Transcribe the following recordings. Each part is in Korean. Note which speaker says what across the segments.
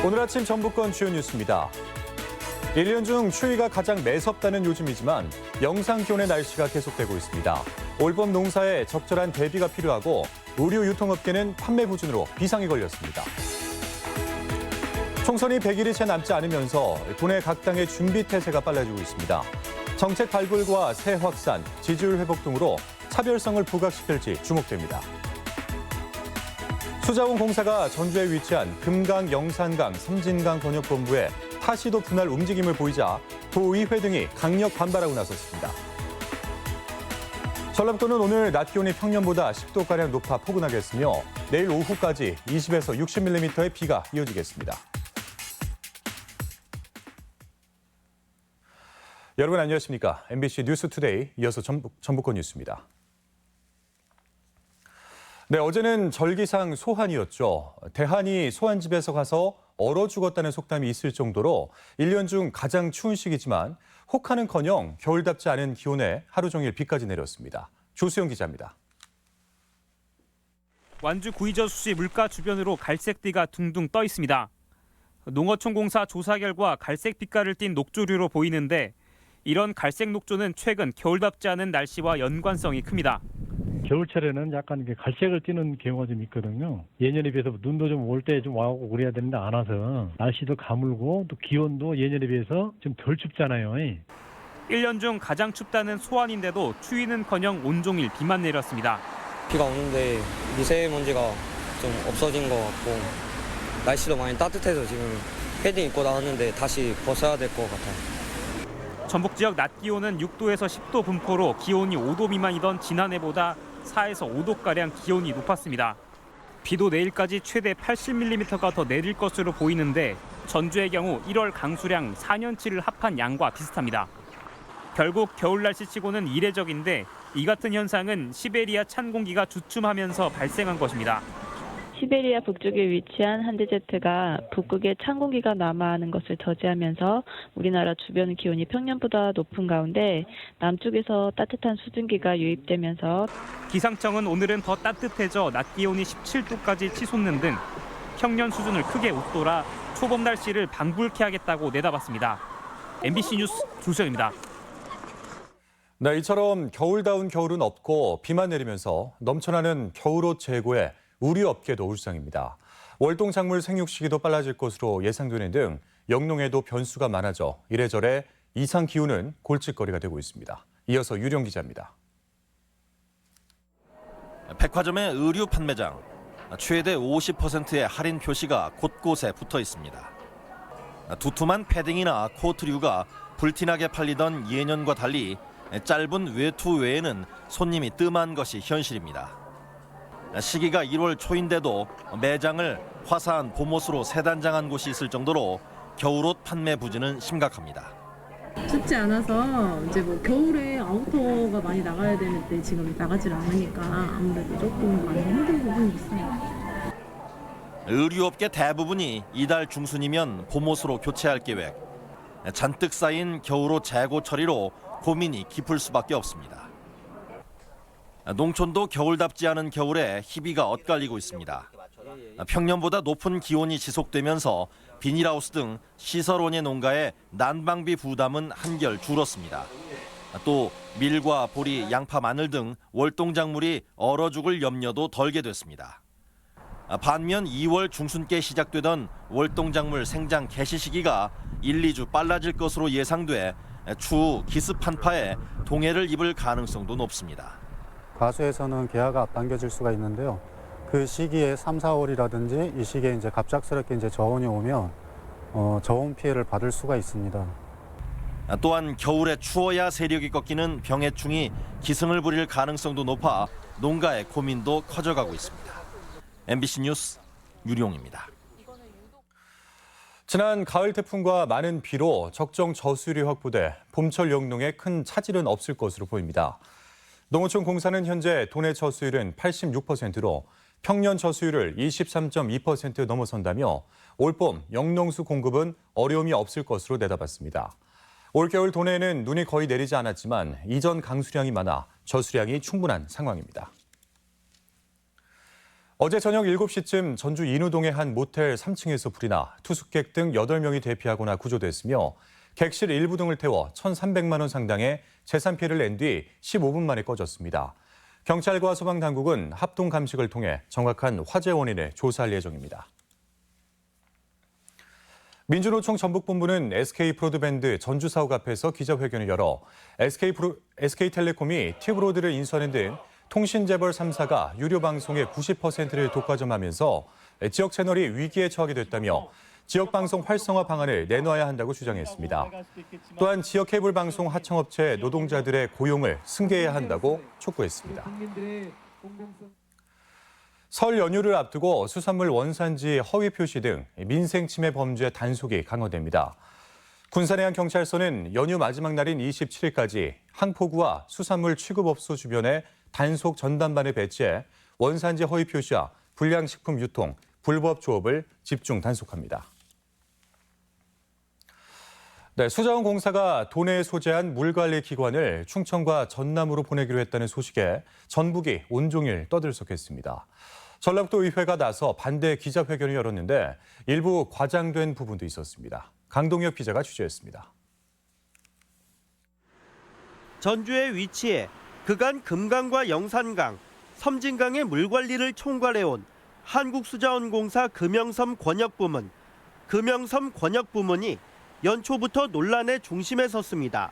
Speaker 1: 오늘 아침 전북권 주요 뉴스입니다. 1년 중 추위가 가장 매섭다는 요즘이지만 영상 기온의 날씨가 계속되고 있습니다. 올봄 농사에 적절한 대비가 필요하고 의류 유통업계는 판매 부진으로 비상이 걸렸습니다. 총선이 100일이 채 남지 않으면서 도내 각 당의 준비 태세가 빨라지고 있습니다. 정책 발굴과 새 확산, 지지율 회복 등으로 차별성을 부각시킬지 주목됩니다. 수자원공사가 전주에 위치한 금강, 영산강, 섬진강 번역본부에 타시도 분할 움직임을 보이자 도의회 등이 강력 반발하고 나섰습니다. 전라북도는 오늘 낮 기온이 평년보다 10도가량 높아 포근하겠으며 내일 오후까지 20에서 60mm의 비가 이어지겠습니다. 여러분 안녕하십니까? MBC 뉴스투데이 이어서 전북권 뉴스입니다. 네, 어제는 절기상 소한이었죠. 대한이 소한집에서 가서 얼어 죽었다는 속담이 있을 정도로 1년 중 가장 추운 시기지만 혹하는커녕 겨울답지 않은 기온에 하루 종일 비까지 내렸습니다. 조수영 기자입니다.
Speaker 2: 완주 구이저수시 물가 주변으로 갈색띠가 둥둥 떠 있습니다. 농어촌공사 조사 결과 갈색 빛깔을 띤 녹조류로 보이는데 이런 갈색 녹조는 최근 겨울답지 않은 날씨와 연관성이 큽니다.
Speaker 3: 겨울철에는 약간 이게 갈색을 띠는 경우가 좀 있거든요. 예년에 비해서 눈도 좀 올 때 좀 와고 그래야 되는데 안 와서 날씨도 가물고 또 기온도 예년에 비해서 좀 덜 춥잖아요.
Speaker 2: 1년 중 가장 춥다는 소환인데도 추위는커녕 온종일 비만 내렸습니다.
Speaker 4: 비가 오는데 미세먼지가 좀 없어진 것 같고 날씨도 많이 따뜻해서 지금 패딩 입고 나왔는데 다시 벗어야 될 것 같아요.
Speaker 2: 전북 지역 낮 기온은 6도에서 10도 분포로 기온이 5도 미만이던 지난해보다 4에서 5도가량 기온이 높았습니다. 비도 내일까지 최대 80mm가 더 내릴 것으로 보이는데 전주의 경우 1월 강수량 4년치를 합한 양과 비슷합니다. 결국 겨울 날씨치고는 이례적인데 이 같은 현상은 시베리아 찬 공기가 주춤하면서 발생한 것입니다.
Speaker 5: 시베리아 북쪽에 위치한 한대제트가 북극에 찬 공기가 남하하는 것을 저지하면서 우리나라 주변 기온이 평년보다 높은 가운데 남쪽에서 따뜻한 수증기가 유입되면서
Speaker 2: 기상청은 오늘은 더 따뜻해져 낮 기온이 17도까지 치솟는 등 평년 수준을 크게 웃돌아 초봄 날씨를 방불케 하겠다고 내다봤습니다. MBC 뉴스 조수영입니다.
Speaker 1: 네, 이처럼 겨울다운 겨울은 없고 비만 내리면서 넘쳐나는 겨울옷 재고에 의류업계도 울상입니다. 월동작물 생육 시기도 빨라질 것으로 예상되는 등 영농에도 변수가 많아져 이래저래 이상 기후는 골칫거리가 되고 있습니다. 이어서 유령 기자입니다.
Speaker 6: 백화점의 의류 판매장, 최대 50%의 할인 표시가 곳곳에 붙어 있습니다. 두툼한 패딩이나 코트류가 불티나게 팔리던 예년과 달리 짧은 외투 외에는 손님이 뜸한 것이 현실입니다. 시기가 1월 초인데도 매장을 화사한 봄옷으로 세단장한 곳이 있을 정도로 겨울옷 판매 부진은 심각합니다.
Speaker 7: 춥지 않아서 이제 겨울에 아우터가 많이 나가야 되는데 지금 나가질 않으니까 아무래도 조금 많이 힘든 부분이 있습니다.
Speaker 6: 의류업계 대부분이 이달 중순이면 봄옷으로 교체할 계획. 잔뜩 쌓인 겨울옷 재고 처리로 고민이 깊을 수밖에 없습니다. 농촌도 겨울답지 않은 겨울에 희비가 엇갈리고 있습니다. 평년보다 높은 기온이 지속되면서 비닐하우스 등 시설원예 농가의 난방비 부담은 한결 줄었습니다. 또 밀과 보리, 양파, 마늘 등 월동작물이 얼어 죽을 염려도 덜게 됐습니다. 반면 2월 중순께 시작되던 월동작물 생장 개시 시기가 1, 2주 빨라질 것으로 예상돼 추후 기습 한파에 동해를 입을 가능성도 높습니다.
Speaker 8: 과수에서는 개화가 앞당겨질 수가 있는데요. 그 시기에 3, 4월이라든지 이 시기에 이제 갑작스럽게 이제 저온이 오면 저온 피해를 받을 수가 있습니다.
Speaker 6: 또한 겨울에 추워야 세력이 꺾이는 병해충이 기승을 부릴 가능성도 높아 농가의 고민도 커져가고 있습니다. MBC 뉴스 유룡입니다.
Speaker 1: 지난 가을 태풍과 많은 비로 적정 저수율이 확보돼 봄철 영농에 큰 차질은 없을 것으로 보입니다. 농어촌공사는 현재 도내 저수율은 86%로 평년 저수율을 23.2% 넘어선다며 올봄 영농수 공급은 어려움이 없을 것으로 내다봤습니다. 올겨울 도내에는 눈이 거의 내리지 않았지만 이전 강수량이 많아 저수량이 충분한 상황입니다. 어제 저녁 7시쯤 전주 인우동의 한 모텔 3층에서 불이 나 투숙객 등 8명이 대피하거나 구조됐으며 객실 일부 등을 태워 1,300만 원 상당의 재산 피해를 낸 뒤 15분 만에 꺼졌습니다. 경찰과 소방당국은 합동 감식을 통해 정확한 화재 원인을 조사할 예정입니다. 민주노총 전북본부는 SK브로드밴드 전주 사옥 앞에서 기자회견을 열어 SK텔레콤이 티브로드를 인수하는 등 통신재벌 3사가 유료 방송의 90%를 독과점하면서 지역 채널이 위기에 처하게 됐다며 지역 방송 활성화 방안을 내놓아야 한다고 주장했습니다. 또한 지역 케이블 방송 하청업체 노동자들의 고용을 승계해야 한다고 촉구했습니다. 설 연휴를 앞두고 수산물 원산지 허위 표시 등 민생 침해 범죄 단속이 강화됩니다. 군산해양경찰서는 연휴 마지막 날인 27일까지 항포구와 수산물 취급업소 주변에 단속 전담반을 배치해 원산지 허위 표시와 불량식품 유통, 불법 조업을 집중 단속합니다. 네, 수자원공사가 도내에 소재한 물관리 기관을 충청과 전남으로 보내기로 했다는 소식에 전북이 온종일 떠들썩했습니다. 전라북도 의회가 나서 반대 기자회견을 열었는데 일부 과장된 부분도 있었습니다. 강동혁 기자가 취재했습니다.
Speaker 9: 전주에 위치해 그간 금강과 영산강, 섬진강의 물관리를 총괄해온 한국수자원공사 금영섬 권역부문, 금영섬 권역부문이 연초부터 논란의 중심에 섰습니다.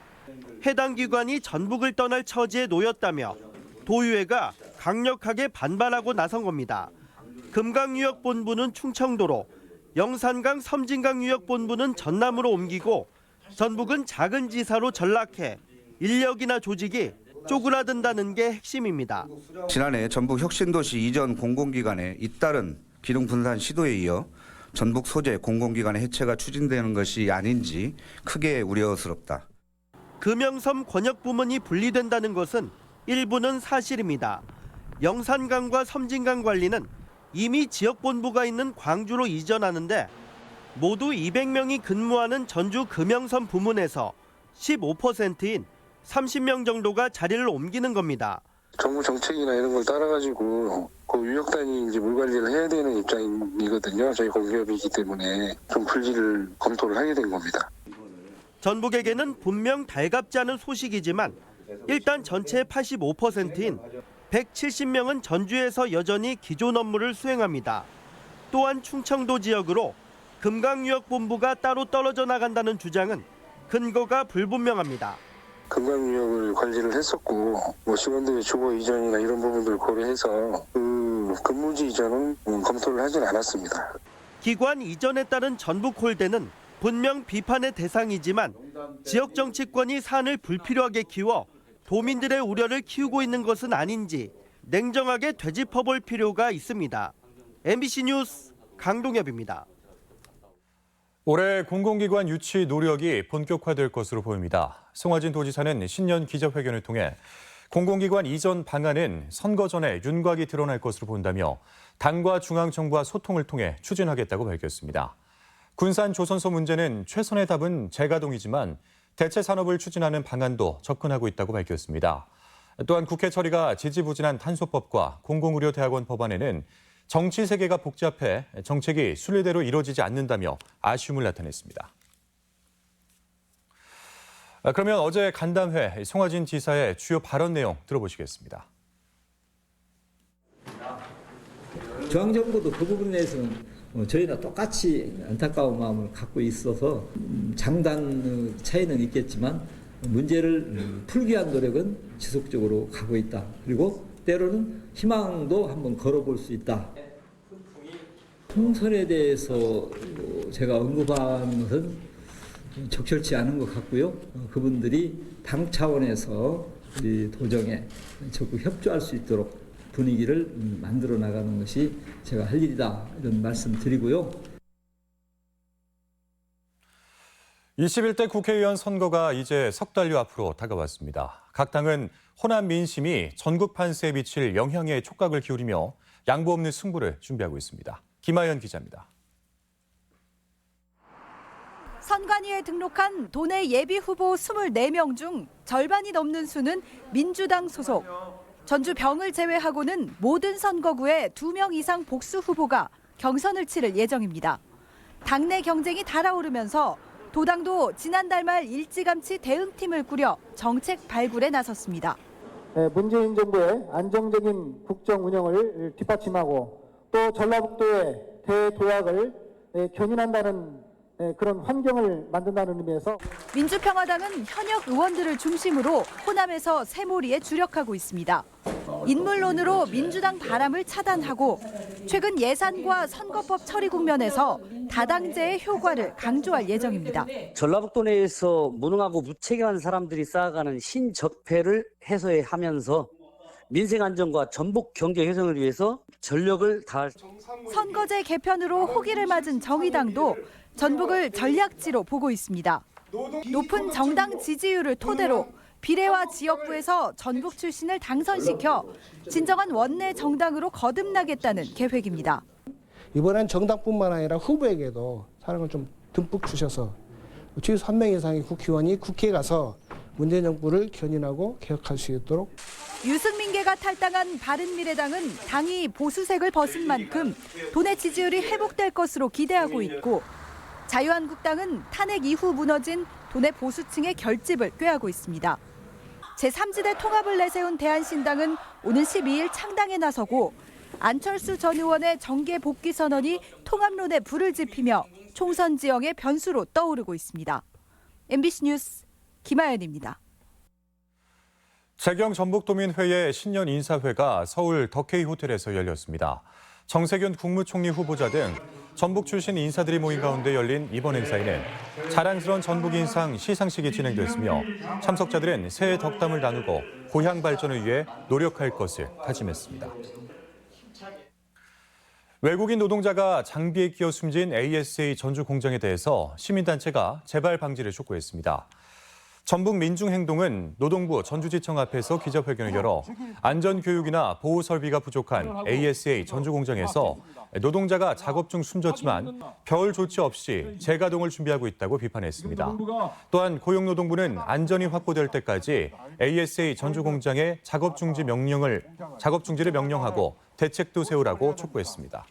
Speaker 9: 해당 기관이 전북을 떠날 처지에 놓였다며 도의회가 강력하게 반발하고 나선 겁니다. 금강유역본부는 충청도로, 영산강 섬진강유역본부는 전남으로 옮기고 전북은 작은 지사로 전락해 인력이나 조직이 쪼그라든다는 게 핵심입니다.
Speaker 10: 지난해 전북 혁신도시 이전 공공기관의 잇따른 기능 분산 시도에 이어 전북 소재 공공기관의 해체가 추진되는 것이 아닌지 크게 우려스럽다.
Speaker 9: 금영섬 권역부문이 분리된다는 것은 일부는 사실입니다. 영산강과 섬진강 관리는 이미 지역본부가 있는 광주로 이전하는데 모두 200명이 근무하는 전주 금영섬 부문에서 15%인 30명 정도가 자리를 옮기는 겁니다.
Speaker 11: 정부 정책이나 이런 걸 따라가지고 그 유역단이 이제 물 관리를 해야 되는 입장이거든요. 저희 공기업이기 때문에 좀 분리를 검토를 하게 된 겁니다.
Speaker 9: 전북에게는 분명 달갑지 않은 소식이지만 일단 전체의 85%인 170명은 전주에서 여전히 기존 업무를 수행합니다. 또한 충청도 지역으로 금강유역본부가 따로 떨어져 나간다는 주장은 근거가 불분명합니다.
Speaker 11: 금강유역을 관리를 했었고 시원도의 주거 이전이나 이런 부분들을 고려해서 그 근무지 이전은 검토를 하진 않았습니다.
Speaker 9: 기관 이전에 따른 전북홀대는 분명 비판의 대상이지만 지역 정치권이 산을 불필요하게 키워 도민들의 우려를 키우고 있는 것은 아닌지 냉정하게 되짚어볼 필요가 있습니다. MBC 뉴스 강동엽입니다.
Speaker 1: 올해 공공기관 유치 노력이 본격화될 것으로 보입니다. 송화진 도지사는 신년 기자회견을 통해 공공기관 이전 방안은 선거 전에 윤곽이 드러날 것으로 본다며 당과 중앙정부와 소통을 통해 추진하겠다고 밝혔습니다. 군산 조선소 문제는 최선의 답은 재가동이지만 대체 산업을 추진하는 방안도 접근하고 있다고 밝혔습니다. 또한 국회 처리가 지지부진한 탄소법과 공공의료대학원 법안에는 정치 세계가 복잡해 정책이 순리대로 이루어지지 않는다며 아쉬움을 나타냈습니다. 그러면 어제 간담회 송화진 지사의 주요 발언 내용 들어보시겠습니다.
Speaker 12: 중앙정부도 그 부분에 대해서는 저희나 똑같이 안타까운 마음을 갖고 있어서 장단 차이는 있겠지만 문제를 풀기 위한 노력은 지속적으로 가고 있다. 그리고 때로는 희망도 한번 걸어볼 수 있다. 총선에 대해서 제가 언급한 것은 적절치 않은 것 같고요. 그분들이 당 차원에서 우리 도정에 적극 협조할 수 있도록 분위기를 만들어 나가는 것이 제가 할 일이다. 이런 말씀 드리고요.
Speaker 1: 21대 국회의원 선거가 이제 석 달여 앞으로 다가왔습니다. 각 당은 호남 민심이 전국 판세에 미칠 영향에 촉각을 기울이며 양보 없는 승부를 준비하고 있습니다. 김하연 기자입니다.
Speaker 13: 선관위에 등록한 도내 예비 후보 24명 중 절반이 넘는 수는 민주당 소속. 전주 병을 제외하고는 모든 선거구에 2명 이상 복수 후보가 경선을 치를 예정입니다. 당내 경쟁이 달아오르면서 도당도 지난달 말 일찌감치 대응팀을 꾸려 정책 발굴에 나섰습니다.
Speaker 14: 문재인 정부의 안정적인 국정 운영을 뒷받침하고 또 전라북도의 대도약을 견인한다는 그런 환경을 만든다는 의미에서
Speaker 13: 민주평화당은 현역 의원들을 중심으로 호남에서 새몰이에 주력하고 있습니다. 인물론으로 민주당 바람을 차단하고 최근 예산과 선거법 처리 국면에서 다당제의 효과를 강조할 예정입니다.
Speaker 15: 전라북도 내에서 무능하고 무책임한 사람들이 쌓아가는 신적폐를 해소하면서 민생 안정과 전북 경제 개선을 위해서 전력을 다할.
Speaker 13: 선거제 개편으로 호기를 맞은 정의당도 전북을 전략지로 보고 있습니다. 높은 정당 지지율을 토대로 비례와 지역구에서 전북 출신을 당선시켜 진정한 원내 정당으로 거듭나겠다는 계획입니다.
Speaker 16: 이번엔 정당뿐만 아니라 후보에게도 사랑을 좀 듬뿍 주셔서 최소 3명 이상의 국회의원이 국회에 가서 문재인 정부를 견인하고 개혁할 수 있도록.
Speaker 13: 유승민계가 탈당한 바른미래당은 당이 보수색을 벗은 만큼 도내 지지율이 회복될 것으로 기대하고 있고 자유한국당은 탄핵 이후 무너진 도내 보수층의 결집을 꾀하고 있습니다. 제3지대 통합을 내세운 대한신당은 오는 12일 창당에 나서고 안철수 전 의원의 정계 복귀 선언이 통합론에 불을 지피며 총선 지형의 변수로 떠오르고 있습니다. MBC 뉴스 김아연입니다.
Speaker 1: 재경 전북도민회의 신년 인사회가 서울 덕케이 호텔에서 열렸습니다. 정세균 국무총리 후보자 등 전북 출신 인사들이 모인 가운데 열린 이번 행사에는 자랑스러운 전북 인상 시상식이 진행됐으며 참석자들은 새해 덕담을 나누고 고향 발전을 위해 노력할 것을 다짐했습니다. 외국인 노동자가 장비에 끼어 숨진 ASA 전주 공장에 대해서 시민단체가 재발 방지를 촉구했습니다. 전북 민중행동은 노동부 전주지청 앞에서 기자회견을 열어 안전교육이나 보호설비가 부족한 ASA 전주공장에서 노동자가 작업 중 숨졌지만 별 조치 없이 재가동을 준비하고 있다고 비판했습니다. 또한 고용노동부는 안전이 확보될 때까지 ASA 전주공장에 작업 중지를 명령하고 대책도 세우라고 촉구했습니다.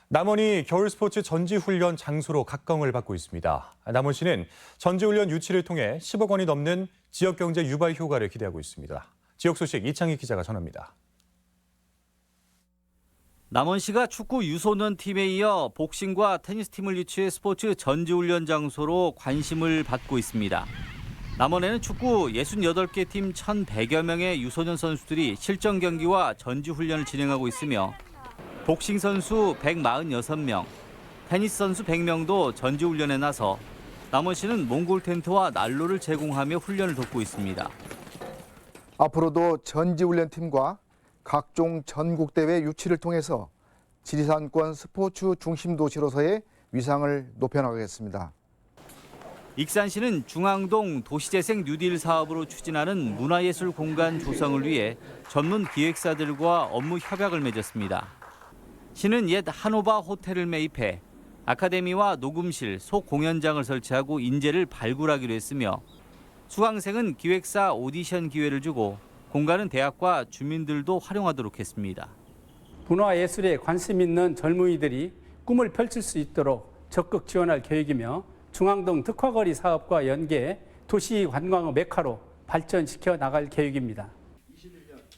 Speaker 1: 남원이 겨울 스포츠 전지훈련 장소로 각광을 받고 있습니다. 남원시는 전지훈련 유치를 통해 10억 원이 넘는 지역경제 유발 효과를 기대하고 있습니다. 지역 소식 이창희 기자가 전합니다.
Speaker 17: 남원시가 축구 유소년 팀에 이어 복싱과 테니스 팀을 유치해 스포츠 전지훈련 장소로 관심을 받고 있습니다. 남원에는 축구 68개 팀 1,100여 명의 유소년 선수들이 실전 경기와 전지훈련을 진행하고 있으며 복싱 선수 146명, 테니스 선수 100명도 전지훈련에 나서 남원시는 몽골 텐트와 난로를 제공하며 훈련을 돕고 있습니다.
Speaker 18: 앞으로도 전지훈련팀과 각종 전국대회 유치를 통해서 지리산권 스포츠 중심 도시로서의 위상을 높여나가겠습니다.
Speaker 17: 익산시는 중앙동 도시재생 뉴딜 사업으로 추진하는 문화예술 공간 조성을 위해 전문 기획사들과 업무 협약을 맺었습니다. 시는 옛 한오바 호텔을 매입해 아카데미와 녹음실, 소공연장을 설치하고 인재를 발굴하기로 했으며 수강생은 기획사 오디션 기회를 주고 공간은 대학과 주민들도 활용하도록 했습니다.
Speaker 19: 문화예술에 관심 있는 젊은이들이 꿈을 펼칠 수 있도록 적극 지원할 계획이며 중앙동 특화거리 사업과 연계해 도시 관광의 메카로 발전시켜 나갈 계획입니다.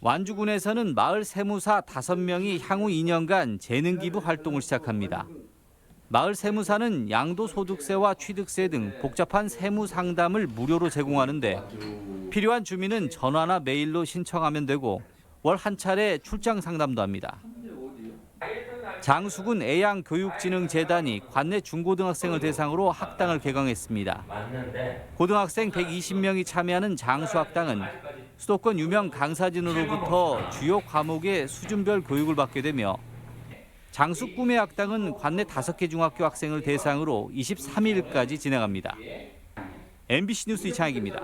Speaker 17: 완주군에서는 마을 세무사 5명이 향후 2년간 재능 기부 활동을 시작합니다. 마을 세무사는 양도소득세와 취득세 등 복잡한 세무 상담을 무료로 제공하는데 필요한 주민은 전화나 메일로 신청하면 되고 월 한 차례 출장 상담도 합니다. 장수군 애양교육진흥재단이 관내 중고등학생을 대상으로 학당을 개강했습니다. 고등학생 120명이 참여하는 장수학당은 수도권 유명 강사진으로부터 주요 과목의 수준별 교육을 받게 되며 장수 꿈의 학당은 관내 5개 중학교 학생을 대상으로 23일까지 진행합니다. MBC 뉴스 이창익입니다.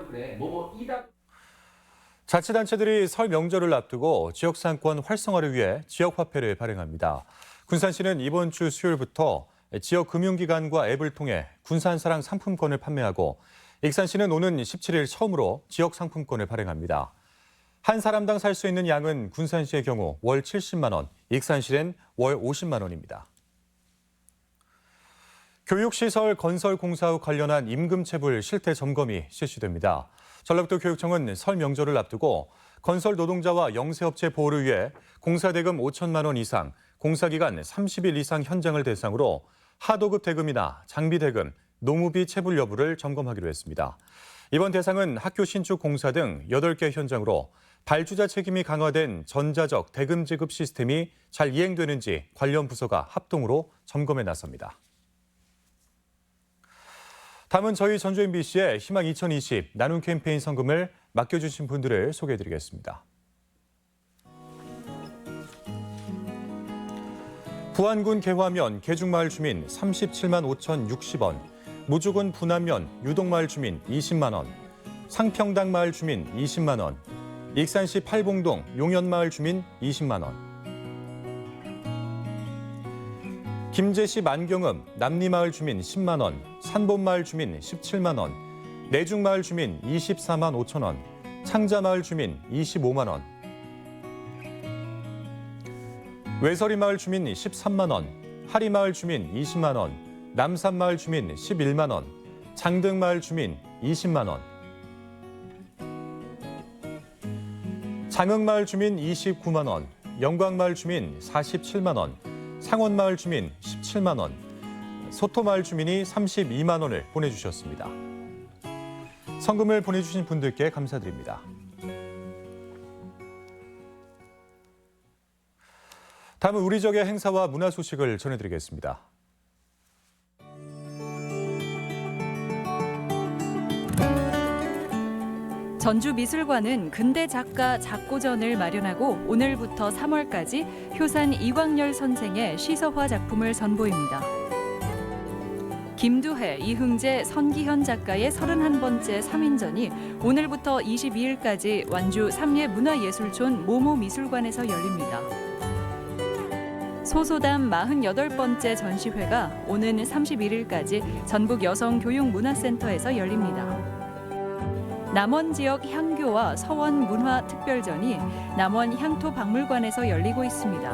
Speaker 1: 자치단체들이 설 명절을 앞두고 지역상권 활성화를 위해 지역화폐를 발행합니다. 군산시는 이번 주 수요일부터 지역 금융기관과 앱을 통해 군산사랑 상품권을 판매하고 익산시는 오는 17일 처음으로 지역 상품권을 발행합니다. 한 사람당 살 수 있는 양은 군산시의 경우 월 70만 원, 익산시는 월 50만 원입니다. 교육시설 건설 공사 후 관련한 임금체불 실태 점검이 실시됩니다. 전라북도 교육청은 설 명절을 앞두고 건설 노동자와 영세업체 보호를 위해 공사대금 5천만 원 이상, 공사기간 30일 이상 현장을 대상으로 하도급 대금이나 장비 대금, 노무비 체불 여부를 점검하기로 했습니다. 이번 대상은 학교 신축 공사 등 8개 현장으로 발주자 책임이 강화된 전자적 대금 지급 시스템이 잘 이행되는지 관련 부서가 합동으로 점검에 나섭니다. 다음은 저희 전주 MBC의 희망 2020 나눔 캠페인 성금을 맡겨주신 분들을 소개해드리겠습니다. 부안군 개화면 개중마을 주민 37만 5,060원, 무주군 분안면 유동마을 주민 20만 원, 상평당 마을 주민 20만 원, 익산시 팔봉동 용현마을 주민 20만 원, 김제시 만경읍 남리마을 주민 10만 원, 산본마을 주민 17만 원, 내중마을 주민 24만 5천 원, 창자마을 주민 25만 원, 외서리마을 주민 13만 원, 하리마을 주민 20만 원, 남산마을 주민 11만 원, 장등마을 주민 20만 원, 장흥마을 주민 29만 원, 영광마을 주민 47만 원, 상원마을 주민 17만 원, 소토마을 주민이 32만 원을 보내주셨습니다. 성금을 보내주신 분들께 감사드립니다. 다음은 우리 지역의 행사와 문화 소식을 전해드리겠습니다.
Speaker 20: 전주미술관은 근대 작가 작고전을 마련하고 오늘부터 3월까지 효산 이광열 선생의 시서화 작품을 선보입니다. 김두해, 이흥재, 선기현 작가의 31번째 3인전이 오늘부터 22일까지 완주 삼례문화예술촌 모모미술관에서 열립니다. 소소담 48번째 전시회가 오는 31일까지 전북 여성교육문화센터에서 열립니다. 남원 지역 향교와 서원 문화 특별전이 남원 향토박물관에서 열리고 있습니다.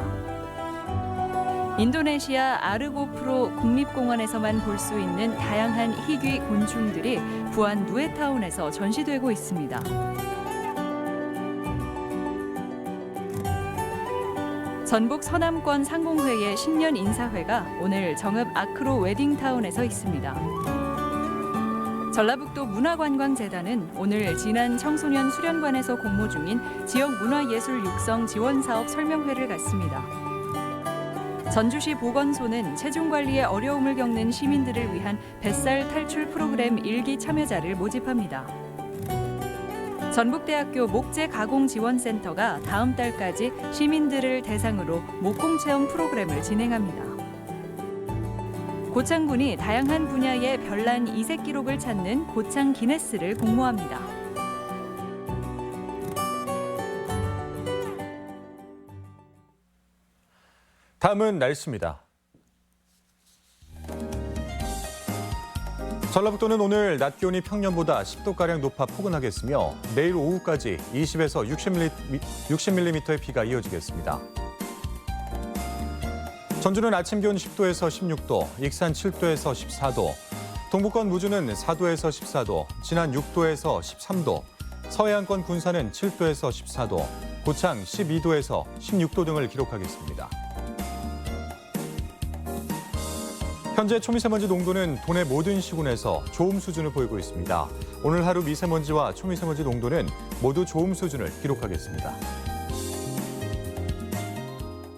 Speaker 20: 인도네시아 아르고프로 국립공원에서만 볼 수 있는 다양한 희귀 곤충들이 부안 누에타운에서 전시되고 있습니다. 전북 서남권 상공회의 신년 인사회가 오늘 정읍 아크로 웨딩타운에서 있습니다. 전라북도문화관광재단은 오늘 진안 청소년 수련관에서 공모 중인 지역 문화예술 육성 지원 사업 설명회를 갖습니다. 전주시 보건소는 체중 관리에 어려움을 겪는 시민들을 위한 뱃살 탈출 프로그램 1기 참여자를 모집합니다. 전북대학교 목재가공지원센터가 다음 달까지 시민들을 대상으로 목공체험 프로그램을 진행합니다. 고창군이 다양한 분야의 별난 이색 기록을 찾는 고창 기네스를 공모합니다.
Speaker 1: 다음은 날씨입니다. 전라북도는 오늘 낮 기온이 평년보다 10도가량 높아 포근하겠으며 내일 오후까지 20에서 60mm의 비가 이어지겠습니다. 전주는 아침 기온 10도에서 16도, 익산 7도에서 14도, 동부권 무주는 4도에서 14도, 진안 6도에서 13도, 서해안권 군산은 7도에서 14도, 고창 12도에서 16도 등을 기록하겠습니다. 현재 초미세먼지 농도는 도내 모든 시군에서 좋음 수준을 보이고 있습니다. 오늘 하루 미세먼지와 초미세먼지 농도는 모두 좋음 수준을 기록하겠습니다.